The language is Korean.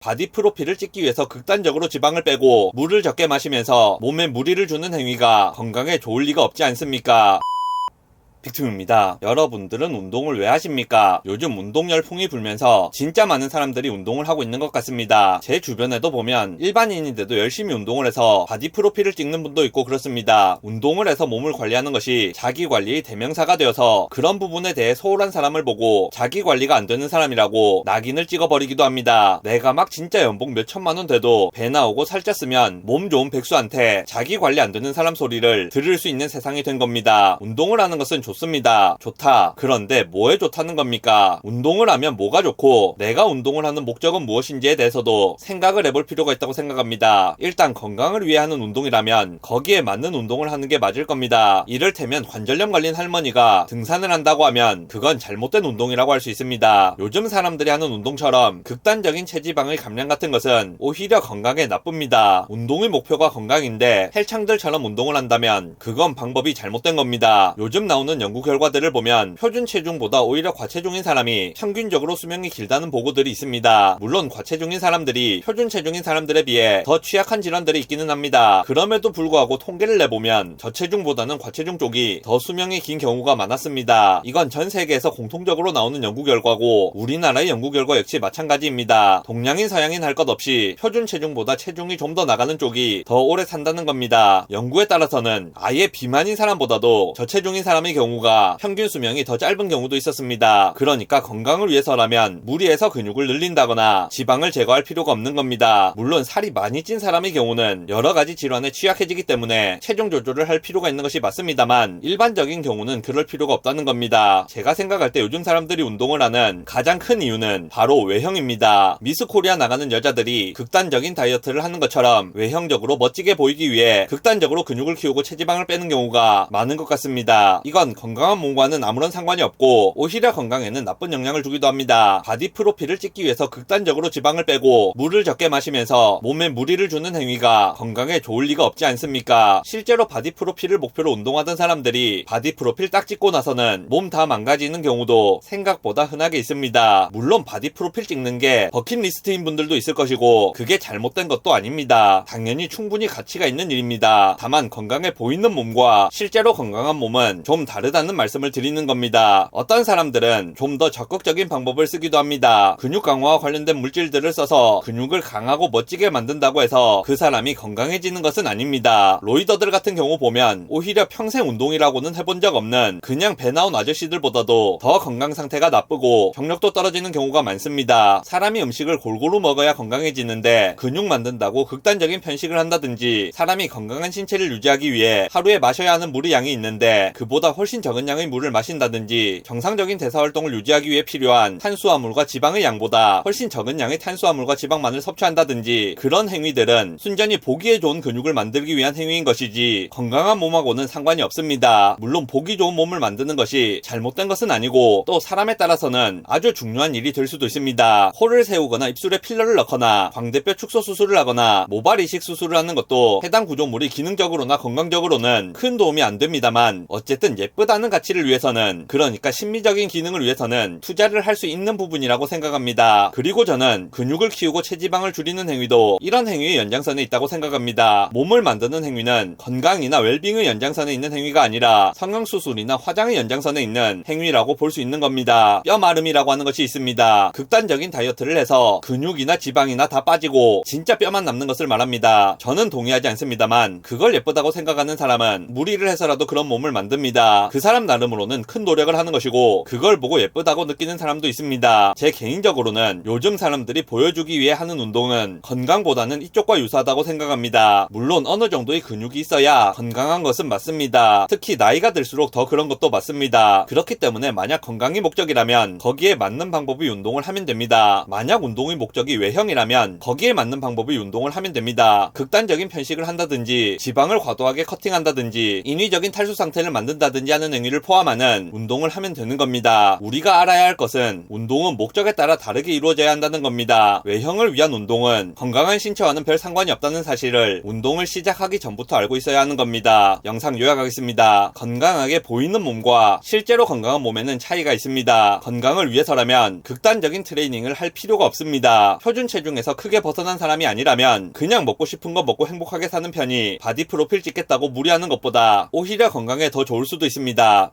바디 프로필을 찍기 위해서 극단적으로 지방을 빼고 물을 적게 마시면서 몸에 무리를 주는 행위가 건강에 좋을 리가 없지 않습니까? 빅툼입니다. 여러분들은 운동을 왜 하십니까? 요즘 운동 열풍이 불면서 진짜 많은 사람들이 운동을 하고 있는 것 같습니다. 제 주변에도 보면 일반인인데도 열심히 운동을 해서 바디 프로필을 찍는 분도 있고 그렇습니다. 운동을 해서 몸을 관리하는 것이 자기관리의 대명사가 되어서 그런 부분에 대해 소홀한 사람을 보고 자기관리가 안 되는 사람이라고 낙인을 찍어버리기도 합니다. 내가 막 진짜 연봉 몇 천만 원 돼도 배 나오고 살쪘으면 몸 좋은 백수한테 자기관리 안 되는 사람 소리를 들을 수 있는 세상이 된 겁니다. 운동을 하는 것은 좋습니다. 좋다. 그런데 뭐에 좋다는 겁니까? 운동을 하면 뭐가 좋고 내가 운동을 하는 목적은 무엇인지에 대해서도 생각을 해볼 필요가 있다고 생각합니다. 일단 건강을 위해 하는 운동이라면 거기에 맞는 운동을 하는 게 맞을 겁니다. 이를테면 관절염 걸린 할머니가 등산을 한다고 하면 그건 잘못된 운동이라고 할 수 있습니다. 요즘 사람들이 하는 운동처럼 극단적인 체지방의 감량 같은 것은 오히려 건강에 나쁩니다. 운동의 목표가 건강인데 헬창들처럼 운동을 한다면 그건 방법이 잘못된 겁니다. 요즘 나오는 연구 결과들을 보면 표준 체중보다 오히려 과체중인 사람이 평균적으로 수명이 길다는 보고들이 있습니다. 물론 과체중인 사람들이 표준 체중인 사람들에 비해 더 취약한 질환들이 있기는 합니다. 그럼에도 불구하고 통계를 내보면 저체중보다는 과체중 쪽이 더 수명이 긴 경우가 많았습니다. 이건 전 세계에서 공통적으로 나오는 연구 결과고 우리나라의 연구 결과 역시 마찬가지입니다. 동양인 서양인 할 것 없이 표준 체중보다 체중이 좀 더 나가는 쪽이 더 오래 산다는 겁니다. 연구에 따라서는 아예 비만인 사람보다도 저체중인 사람의 경우가 평균 수명이 더 짧은 경우도 있었습니다. 그러니까 건강을 위해서라면 무리해서 근육을 늘린다거나 지방을 제거할 필요가 없는 겁니다. 물론 살이 많이 찐 사람의 경우는 여러가지 질환에 취약해지기 때문에 체중 조절을 할 필요가 있는 것이 맞습니다만 일반적인 경우는 그럴 필요가 없다는 겁니다. 제가 생각할 때 요즘 사람들이 운동을 하는 가장 큰 이유는 바로 외형입니다. 미스 코리아 나가는 여자들이 극단적인 다이어트를 하는 것처럼 외형적으로 멋지게 보이기 위해 극단적으로 근육을 키우고 체지방을 빼는 경우가 많은 것 같습니다. 이건 건강한 몸과는 아무런 상관이 없고 오히려 건강에는 나쁜 영향을 주기도 합니다. 바디 프로필을 찍기 위해서 극단적으로 지방을 빼고 물을 적게 마시면서 몸에 무리를 주는 행위가 건강에 좋을 리가 없지 않습니까? 실제로 바디 프로필을 목표로 운동하던 사람들이 바디 프로필 딱 찍고 나서는 몸 다 망가지는 경우도 생각보다 흔하게 있습니다. 물론 바디 프로필 찍는 게 버킷리스트인 분들도 있을 것이고 그게 잘못된 것도 아닙니다. 당연히 충분히 가치가 있는 일입니다. 다만 건강해 보이는 몸과 실제로 건강한 몸은 좀 다르다는 말씀을 드리는 겁니다. 어떤 사람들은 좀 더 적극적인 방법을 쓰기도 합니다. 근육 강화와 관련된 물질들을 써서 근육을 강하고 멋지게 만든다고 해서 그 사람이 건강해지는 것은 아닙니다. 로이더들 같은 경우 보면 오히려 평생 운동이라고는 해본 적 없는 그냥 배 나온 아저씨들보다도 더 건강 상태가 나쁘고 경력도 떨어지는 경우가 많습니다. 사람이 음식을 골고루 먹어야 건강해지는데 근육 만든다고 극단적인 편식을 한다든지 사람이 건강한 신체를 유지하기 위해 하루에 마셔야 하는 물의 양이 있는데 그보다 훨씬 적은 양의 물을 마신다든지 정상적인 대사활동을 유지하기 위해 필요한 탄수화물과 지방의 양보다 훨씬 적은 양의 탄수화물과 지방만을 섭취한다든지 그런 행위들은 순전히 보기에 좋은 근육을 만들기 위한 행위인 것이지 건강한 몸하고는 상관이 없습니다. 물론 보기 좋은 몸을 만드는 것이 잘못된 것은 아니고 또 사람에 따라서는 아주 중요한 일이 될 수도 있습니다. 코를 세우거나 입술에 필러를 넣거나 광대뼈 축소 수술을 하거나 모발 이식 수술을 하는 것도 해당 구조물이 기능적으로나 건강적으로는 큰 도움이 안 됩니다만 어쨌든 예쁘다는 가치를 위해서는 그러니까 심미적인 기능을 위해서는 투자를 할 수 있는 부분이라고 생각합니다. 그리고 저는 근육을 키우고 체지방을 줄이는 행위도 이런 행위의 연장선에 있다고 생각합니다. 몸을 만드는 행위는 건강이나 웰빙의 연장선에 있는 행위가 아니라 성형수술이나 화장의 연장선에 있는 행위라고 볼 수 있는 겁니다. 뼈 마름이라고 하는 것이 있습니다. 극단적인 다이어트를 해서 근육이나 지방이나 다 빠지고 진짜 뼈만 남는 것을 말합니다. 저는 동의하지 않습니다만 그걸 예쁘다고 생각하는 사람은 무리를 해서라도 그런 몸을 만듭니다. 그 사람 나름으로는 큰 노력을 하는 것이고 그걸 보고 예쁘다고 느끼는 사람도 있습니다. 제 개인적으로는 요즘 사람들이 보여주기 위해 하는 운동은 건강보다는 이쪽과 유사하다고 생각합니다. 물론 어느 정도의 근육이 있어야 건강한 것은 맞습니다. 특히 나이가 들수록 더 그런 것도 맞습니다. 그렇기 때문에 만약 건강이 목적이라면 거기에 맞는 방법의 운동을 하면 됩니다. 만약 운동의 목적이 외형이라면 거기에 맞는 방법의 운동을 하면 됩니다. 극단적인 편식을 한다든지 지방을 과도하게 커팅한다든지 인위적인 탈수 상태를 만든다든지 하는 하는 행위를 포함하는 운동을 하면 되는 겁니다. 우리가 알아야 할 것은 운동은 목적에 따라 다르게 이루어져야 한다는 겁니다. 외형을 위한 운동은 건강한 신체와는 별 상관이 없다는 사실을 운동을 시작하기 전부터 알고 있어야 하는 겁니다. 영상 요약하겠습니다. 건강하게 보이는 몸과 실제로 건강한 몸에는 차이가 있습니다. 건강을 위해서라면 극단적인 트레이닝을 할 필요가 없습니다. 표준 체중에서 크게 벗어난 사람이 아니라면 그냥 먹고 싶은 거 먹고 행복하게 사는 편이 바디 프로필 찍겠다고 무리하는 것보다 오히려 건강에 더 좋을 수도 있습니다.